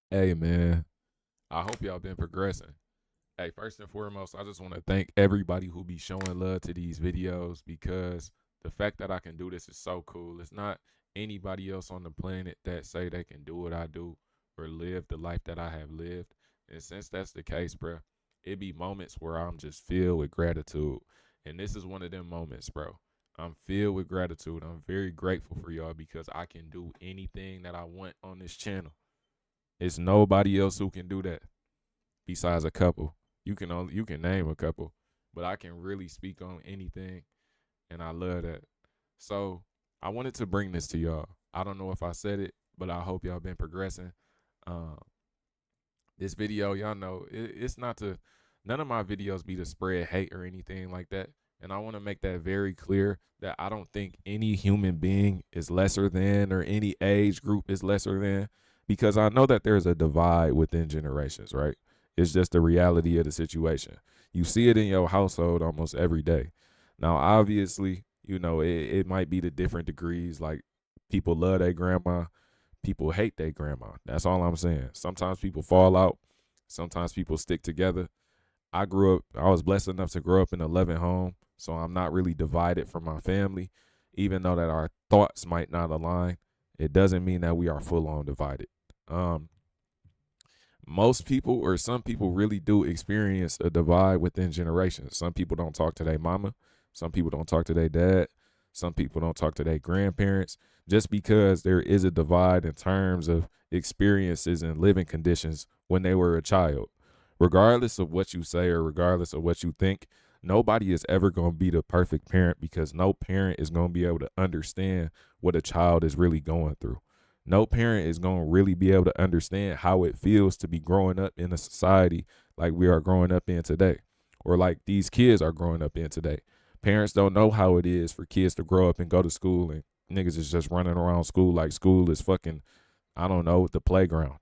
Hey man, I hope y'all been progressing. Hey, first and foremost, I just want to thank everybody who be showing love to these videos because the fact that I can do this is so cool. It's not anybody else on the planet that say they can do what I do or live the life that I have lived. And since that's the case, bruh, it be moments where I'm just filled with gratitude. And this is one of them moments, bro. I'm filled with gratitude. I'm very grateful for y'all because I can do anything that I want on this channel. It's nobody else who can do that besides a couple. You can name a couple, but I can really speak on anything, and I love that. So I wanted to bring this to y'all. I don't know if I said it, but I hope y'all been progressing. Um, this video, y'all know it's not to. None of my videos be to spread hate or anything like that. And I want to make that very clear that I don't think any human being is lesser than or any age group is lesser than because I know that there's a divide within generations, right? It's just the reality of the situation. You see it in your household almost every day. Now, obviously, it might be the different degrees. Like people love their grandma, people hate their grandma. That's all I'm saying. Sometimes people fall out, sometimes people stick together. I was blessed enough to grow up in a loving home, so I'm not really divided from my family. Even though that our thoughts might not align, it doesn't mean that we are full on divided. Um, Most people or some people really do experience a divide within generations. Some people don't talk to their mama, some people don't talk to their dad, some people don't talk to their grandparents just because there is a divide in terms of experiences and living conditions when they were a child. Regardless of what you say or regardless of what you think, nobody is ever going to be the perfect parent because no parent is going to be able to understand what a child is really going through. No parent is going to really be able to understand how it feels to be growing up in a society like we are growing up in today or like these kids are growing up in today. Parents don't know how it is for kids to grow up and go to school and niggas is just running around school like school is fucking, I don't know, the playground.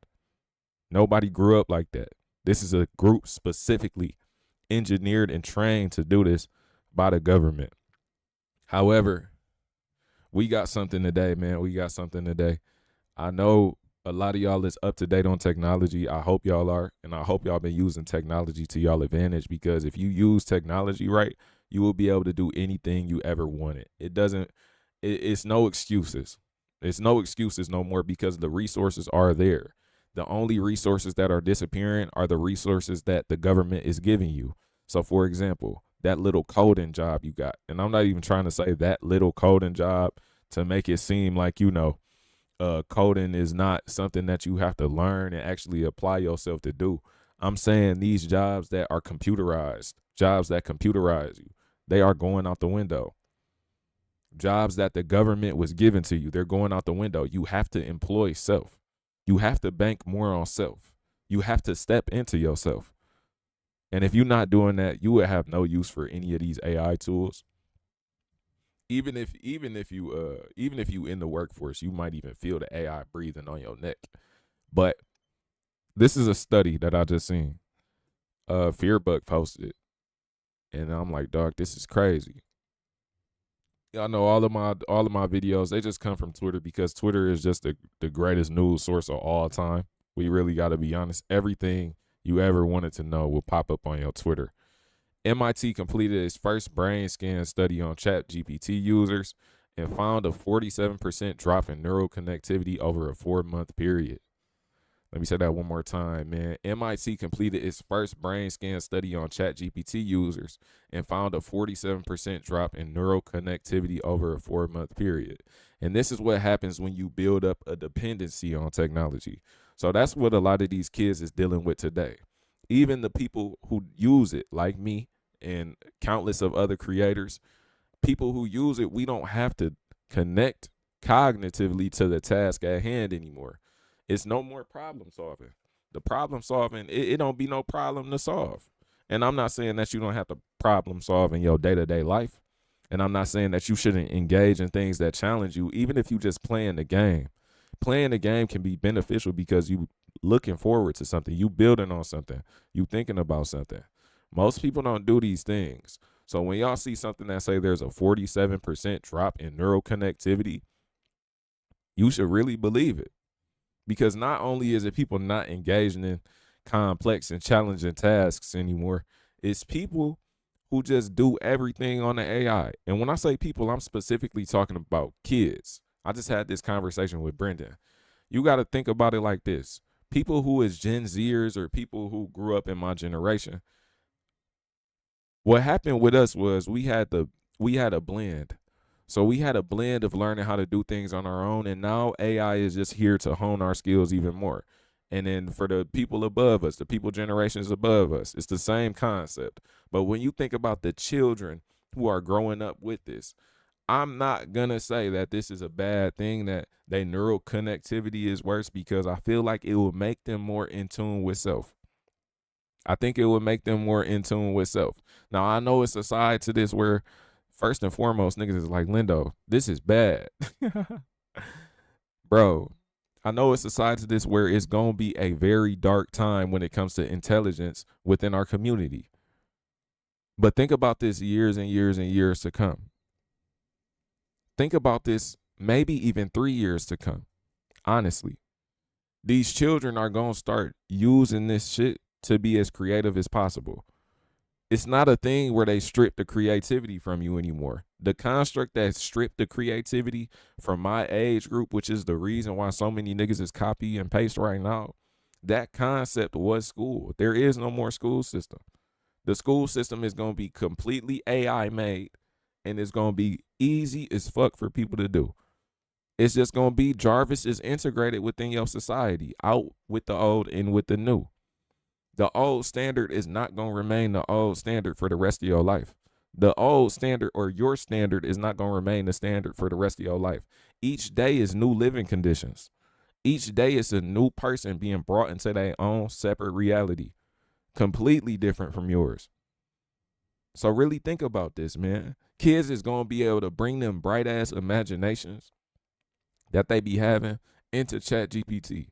Nobody grew up like that. This is a group specifically engineered and trained to do this by the government. However, we got something today, man. We got something today. I know a lot of y'all is up to date on technology. I hope y'all are, and I hope y'all been using technology to y'all advantage because if you use technology right, you will be able to do anything you ever wanted. It doesn't. It's no excuses. It's no excuses no more because the resources are there. The only resources that are disappearing are the resources that the government is giving you. So, for example, that little coding job you got, and I'm not even trying to say that little coding job to make it seem like coding is not something that you have to learn and actually apply yourself to do. I'm saying these jobs that are computerized, jobs that computerize you, they are going out the window. Jobs that the government was given to you, they're going out the window. You have to employ self. You have to bank more on self. You have to step into yourself. And if you're not doing that, you would have no use for any of these AI tools. Even if you in the workforce, you might even feel the AI breathing on your neck. But this is a study that I just seen. Fearbug posted, and I'm like, dog, this is crazy. Y'all know all of my videos, they just come from Twitter because Twitter is just the greatest news source of all time. We really got to be honest. Everything you ever wanted to know will pop up on your Twitter. MIT completed its first brain scan study on ChatGPT users and found a 47% drop in neural connectivity over a 4-month period. Let me say that one more time, man. MIT completed its first brain scan study on ChatGPT users and found a 47% drop in neural connectivity over a 4-month period. And this is what happens when you build up a dependency on technology. So that's what a lot of these kids is dealing with today. Even the people who use it, like me and countless of other creators, people who use it, we don't have to connect cognitively to the task at hand anymore. It's no more problem solving. The problem solving, it don't be no problem to solve. And I'm not saying that you don't have to problem solve in your day-to-day life. And I'm not saying that you shouldn't engage in things that challenge you, even if you just playing the game. Playing the game can be beneficial because you looking forward to something, you building on something, you thinking about something. Most people don't do these things. So when y'all see something that say there's a 47% drop in neural connectivity, you should really believe it. Because not only is it people not engaging in complex and challenging tasks anymore, it's people who just do everything on the AI. And when I say people, I'm specifically talking about kids. I just had this conversation with Brendan. You got to think about it like this. People who is Gen Zers or people who grew up in my generation, what happened with us was we had a blend. So we had a blend of learning how to do things on our own, and now AI is just here to hone our skills even more. And then for the people above us, the people generations above us, it's the same concept. But when you think about the children who are growing up with this, I'm not gonna say that this is a bad thing that their neural connectivity is worse, because I feel like it will make them more in tune with self. I think it would make them more in tune with self. Now I know it's a side to this where first and foremost niggas is like, Lindo, this is bad. Bro, I know it's a side to this where it's gonna be a very dark time when it comes to intelligence within our community. But think about this years and years and years to come. Think about this maybe even 3 years to come. Honestly, these children are gonna start using this shit to be as creative as possible. It's not a thing where they strip the creativity from you anymore. The construct that stripped the creativity from my age group, which is the reason why so many niggas is copy and paste right now, that concept was school. There is no more school system. The school system is going to be completely AI made, and it's going to be easy as fuck for people to do. It's just going to be Jarvis is integrated within your society, out with the old and with the new. The old standard is not going to remain the old standard for the rest of your life. The old standard or your standard is not going to remain the standard for the rest of your life. Each day is new living conditions. Each day is a new person being brought into their own separate reality, completely different from yours. So really think about this, man. Kids is going to be able to bring them bright ass imaginations that they be having into ChatGPT.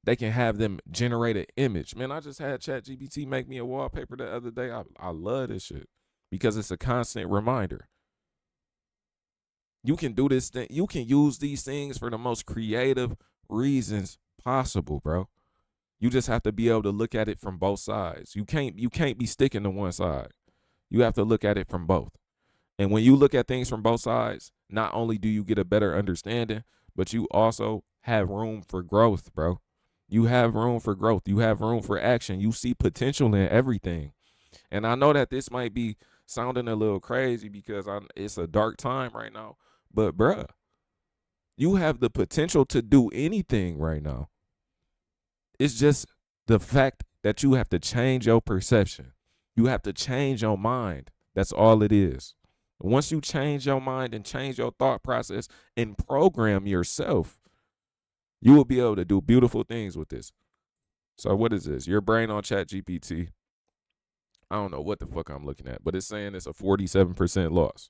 They can have them generate an image. Man, I just had ChatGPT make me a wallpaper the other day. I love this shit because it's a constant reminder. You can do this thing. You can use these things for the most creative reasons possible, bro. You just have to be able to look at it from both sides. You can't be sticking to one side. You have to look at it from both. And when you look at things from both sides, not only do you get a better understanding, but you also have room for growth, bro. You have room for growth. You have room for action. You see potential in everything. And I know that this might be sounding a little crazy because it's a dark time right now. But, bruh, you have the potential to do anything right now. It's just the fact that you have to change your perception. You have to change your mind. That's all it is. Once you change your mind and change your thought process and program yourself, you will be able to do beautiful things with this. So what is this? Your brain on ChatGPT. I don't know what the fuck I'm looking at, but it's saying it's a 47% loss.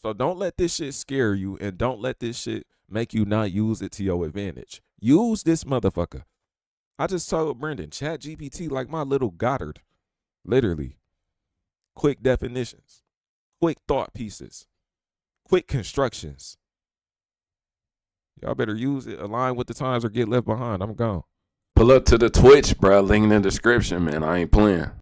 So don't let this shit scare you, and don't let this shit make you not use it to your advantage. Use this motherfucker. I just told Brendan, ChatGPT like my little Goddard. Literally. Quick definitions, quick thought pieces, quick constructions. Y'all better use it, align with the times, or get left behind. I'm gone. Pull up to the Twitch, bro. Link in the description, man. I ain't playing.